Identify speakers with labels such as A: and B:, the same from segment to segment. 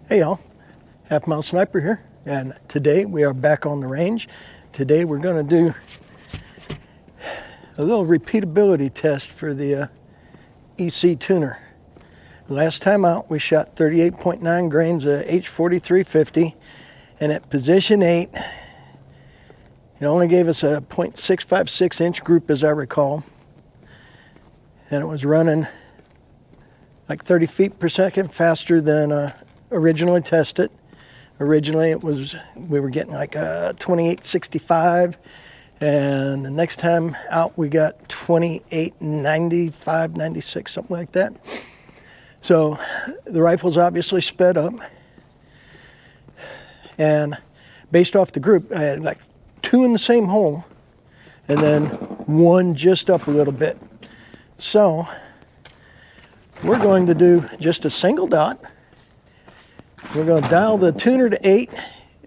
A: Hey y'all, Halfmilesniper here, and today we are back on the range. Today we're going to do a little repeatability test for the EC tuner. Last time out we shot 38.9 grains of H4350, and at position 8 it only gave us a 0.656 inch group as I recall, and it was running like 30 feet per second faster than originally tested. Originally we were getting like 2865, and the next time out we got 2895, 96, something like that. So the rifle's obviously sped up, and based off the group I had like 2 in the same hole and then 1 just up a little bit. So we're going to do just a single dot. We're going to dial the tuner to 8,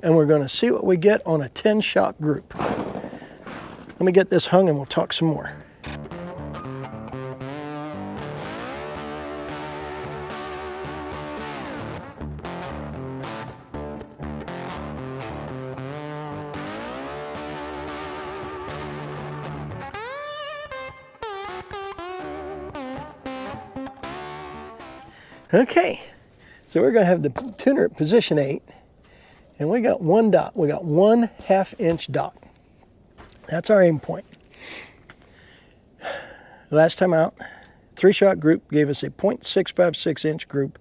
A: and we're going to see what we get on a 10-shot group. Let me get this hung and we'll talk some more. Okay. So we're going to have the tuner at position 8, and we got 1 dot. We got 1 1/2-inch dot. That's our aim point. Last time out, 3-shot group gave us a 0.656 inch group,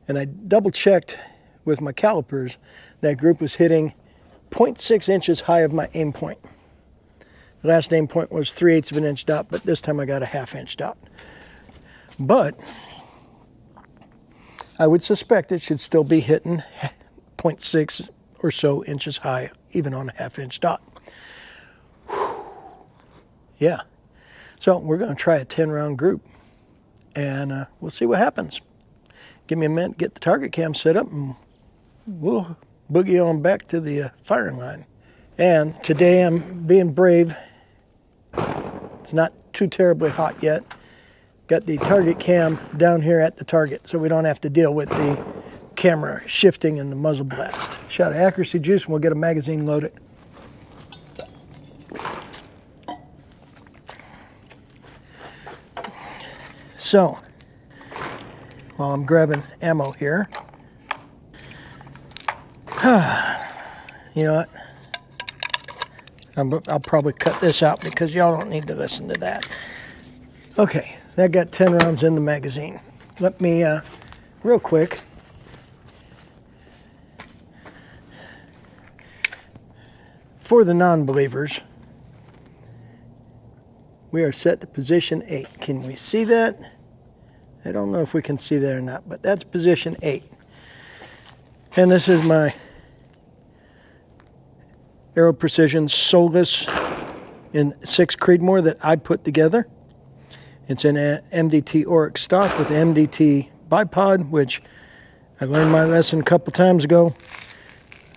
A: and I double checked with my calipers. That group was hitting 0.6 inches high of my aim point. The last aim point was 3/8 of an inch dot, but this time I got a 1/2-inch dot. But I would suspect it should still be hitting 0.6 or so inches high, even on a 1/2-inch dot. Yeah. So we're going to try a 10-round group, and we'll see what happens. Give me a minute, get the target cam set up, and we'll boogie on back to the firing line. And today I'm being brave. It's not too terribly hot yet. Got the target cam down here at the target so we don't have to deal with the camera shifting and the muzzle blast. Shot of accuracy juice and we'll get a magazine loaded. So, while I'm grabbing ammo here, you know what? I'll probably cut this out because y'all don't need to listen to that. Okay. That got 10 rounds in the magazine. Let me, real quick, for the non-believers, we are set to position 8. Can we see that? I don't know if we can see that or not, but that's position 8. And this is my Aero Precision Solus in 6 Creedmoor that I put together. It's an MDT Oryx stock with MDT bipod, which I learned my lesson a couple times ago.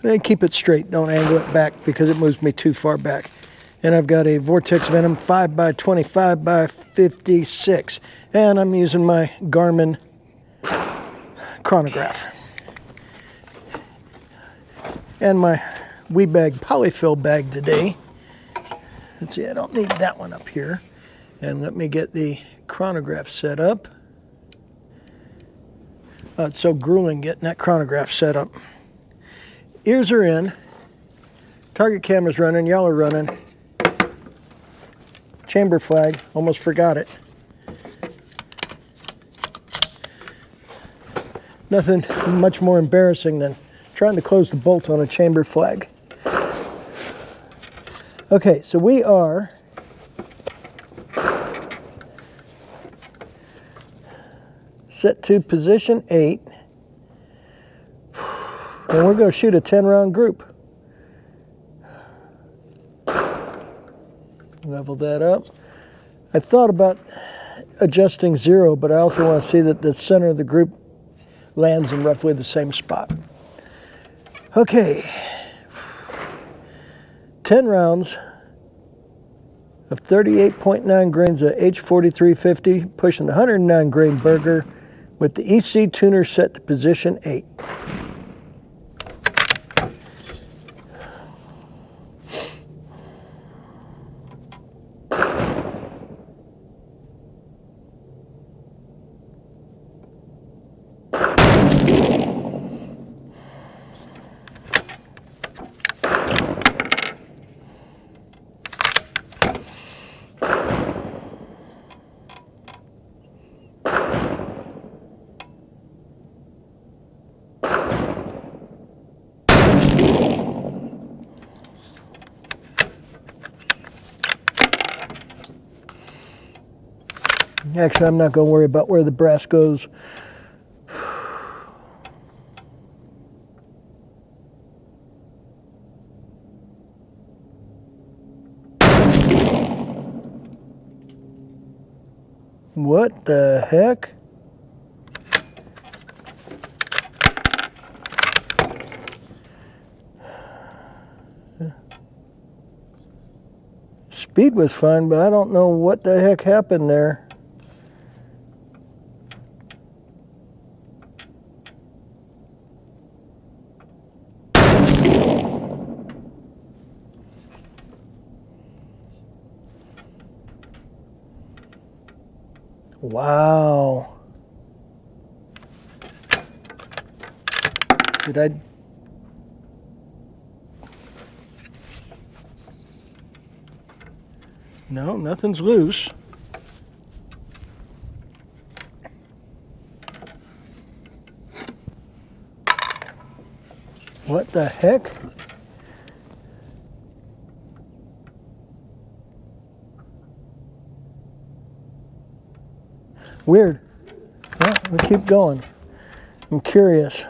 A: And keep it straight, don't angle it back because it moves me too far back. And I've got a Vortex Venom 5x25x56, and I'm using my Garmin chronograph. And my Weebag polyfill bag today. Let's see, I don't need that one up here. And let me get the chronograph set up. Oh, it's so grueling getting that chronograph set up. Ears are in. Target camera's running. Y'all are running. Chamber flag. Almost forgot it. Nothing much more embarrassing than trying to close the bolt on a chamber flag. Okay, so we are set to position 8, and we're going to shoot a 10-round group. Level that up. I thought about adjusting 0, but I also want to see that the center of the group lands in roughly the same spot. Okay, 10 rounds of 38.9 grains of H4350, pushing the 109 grain burger with the EC tuner set to position 8. Actually, I'm not going to worry about where the brass goes. What the heck? Speed was fine, but I don't know what the heck happened there. Wow. Did I? No, nothing's loose. What the heck? Weird. Well, we'll keep going. I'm curious.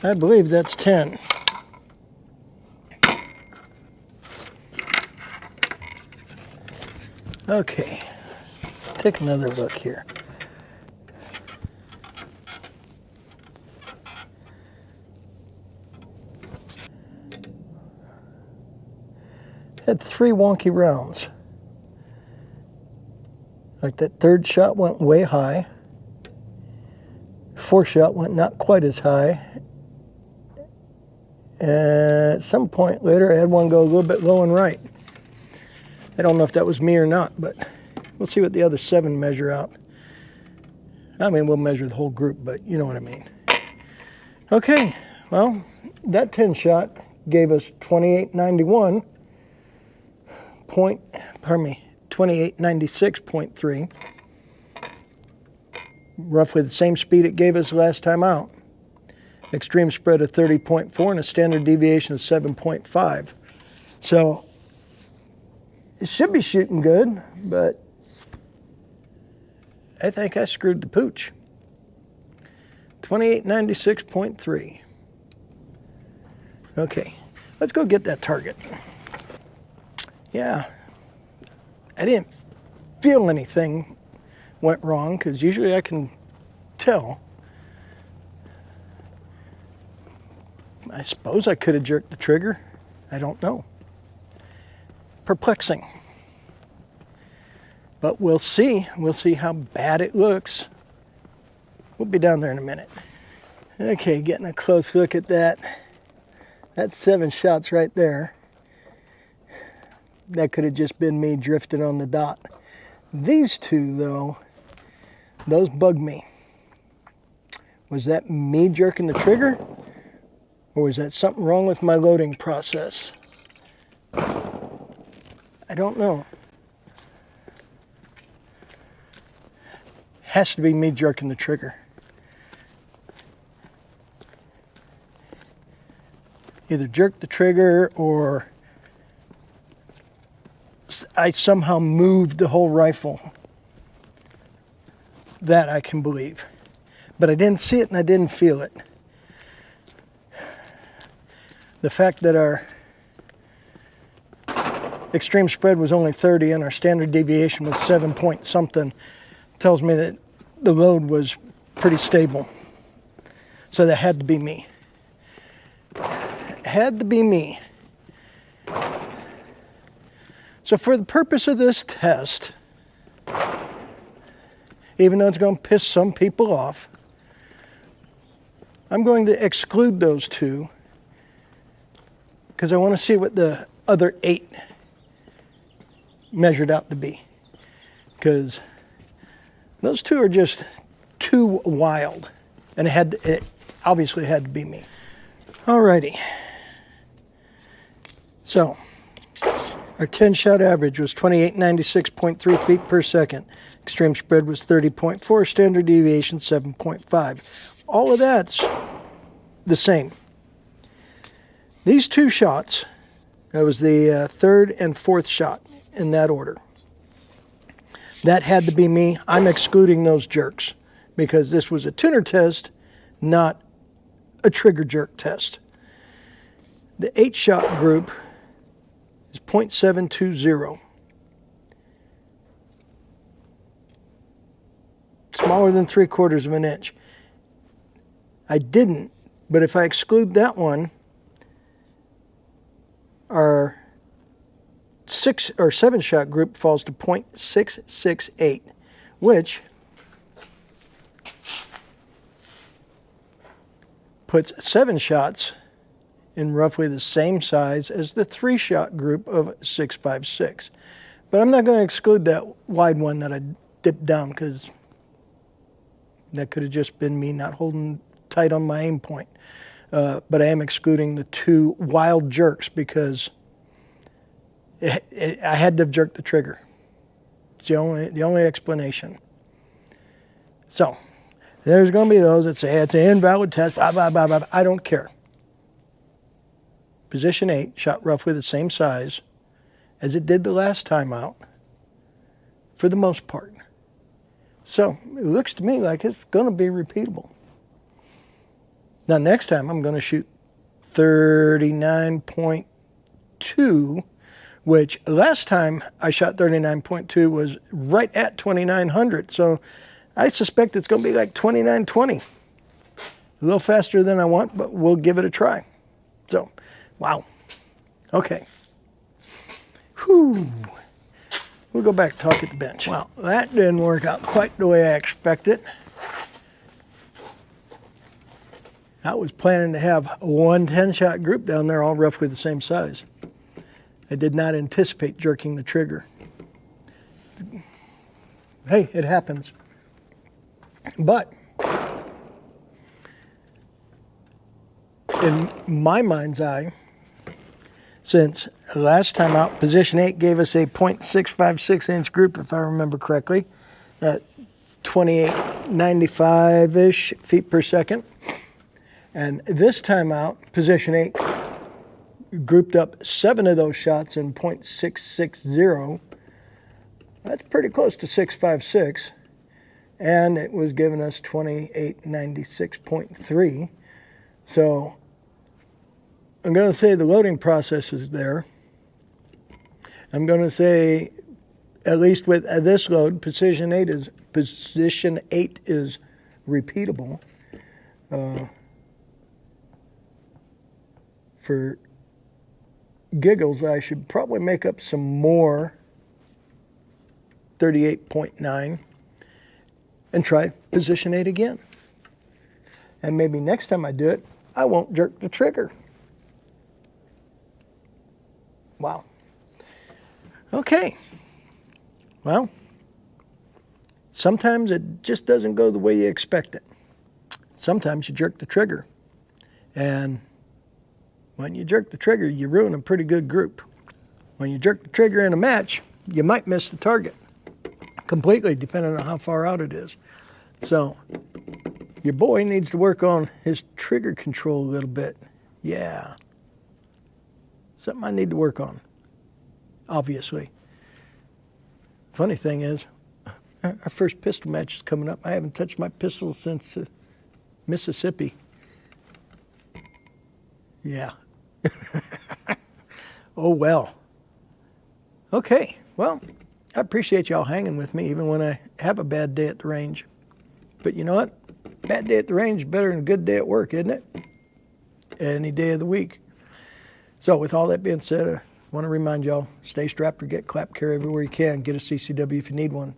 A: I believe that's 10. Okay, take another look here. Had 3 wonky rounds. Like that third shot went way high. Fourth shot went not quite as high. And at some point later, I had one go a little bit low and right. I don't know if that was me or not, but we'll see what the other 7 measure out. I mean, we'll measure the whole group, but you know what I mean. Okay, well, that 10 shot gave us 2891. 2896.3. Roughly the same speed it gave us last time out. Extreme spread of 30.4 and a standard deviation of 7.5. So it should be shooting good, but I think I screwed the pooch. 2896.3. Okay, let's go get that target. Yeah, I didn't feel anything went wrong, because usually I can tell. I suppose I could have jerked the trigger. I don't know. Perplexing. But we'll see. We'll see how bad it looks. We'll be down there in a minute. Okay, getting a close look at that. That's 7 shots right there. That could have just been me drifting on the dot. These two, though, those bug me. Was that me jerking the trigger? Or was that something wrong with my loading process? I don't know. Has to be me jerking the trigger. Either jerked the trigger or I somehow moved the whole rifle. That I can believe. But I didn't see it and I didn't feel it. The fact that our extreme spread was only 30 and our standard deviation was 7 point something tells me that the load was pretty stable. So that had to be me. Had to be me. So for the purpose of this test, even though it's going to piss some people off, I'm going to exclude those two because I want to see what the other 8 measured out to be. Because those two are just too wild. And it obviously had to be me. Alrighty. So, our 10-shot average was 2896.3 feet per second. Extreme spread was 30.4, standard deviation 7.5. All of that's the same. These 2 shots, that was the 3rd and 4th shot in that order. That had to be me. I'm excluding those jerks because this was a tuner test, not a trigger jerk test. The 8-shot group is 0.720. Smaller than 3/4 of an inch. I didn't, but if I exclude that one, our 6 or 7-shot group falls to 0.668, which puts 7 shots in roughly the same size as the 3-shot group of 6.56. But I'm not going to exclude that wide one that I dipped down because that could have just been me not holding tight on my aim point. But I am excluding the 2 wild jerks because I had to have jerked the trigger. It's the only explanation. So there's going to be those that say it's an invalid test, blah, blah, blah, blah. I don't care. Position 8 shot roughly the same size as it did the last time out for the most part. So it looks to me like it's going to be repeatable. Now next time I'm going to shoot 39.2, which last time I shot 39.2 was right at 2900. So I suspect it's going to be like 2920. A little faster than I want, but we'll give it a try. So, wow. Okay. Whew. We'll go back and talk at the bench. Well, that didn't work out quite the way I expected. I was planning to have one 10-shot group down there all roughly the same size. I did not anticipate jerking the trigger. Hey, it happens. But in my mind's eye, since last time out, position 8 gave us a 0.656-inch group, if I remember correctly, at 2895-ish feet per second. And this time out, position 8 grouped up 7 of those shots in 0.660. That's pretty close to 656. and it was giving us 2896.3. So I'm going to say the loading process is there. I'm going to say, at least with this load, position 8 is repeatable. For giggles, I should probably make up some more 38.9 and try position 8 again. And maybe next time I do it, I won't jerk the trigger. Wow. Okay. Well, sometimes it just doesn't go the way you expect it. Sometimes you jerk the trigger. And when you jerk the trigger, you ruin a pretty good group. When you jerk the trigger in a match, you might miss the target completely, depending on how far out it is. So your boy needs to work on his trigger control a little bit. Yeah. Something I need to work on, obviously. Funny thing is, our first pistol match is coming up. I haven't touched my pistol since Mississippi. Yeah. Oh, well. Okay, well, I appreciate y'all hanging with me even when I have a bad day at the range. But you know what? Bad day at the range is better than a good day at work, isn't it? Any day of the week. So with all that being said, I want to remind y'all, stay strapped or get clap carry everywhere you can. Get a CCW if you need one.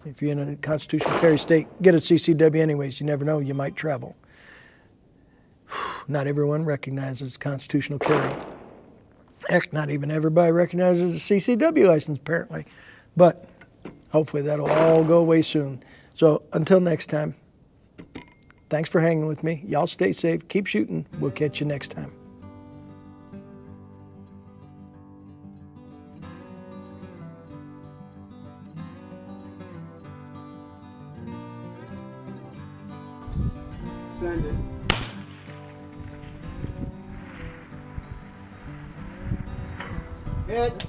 A: If you're in a constitutional carry state, get a CCW anyways. You never know, you might travel. Not everyone recognizes constitutional carry. Heck, not even everybody recognizes a CCW license, apparently. But hopefully that'll all go away soon. So until next time, thanks for hanging with me. Y'all stay safe. Keep shooting. We'll catch you next time.
B: Send it. Hit.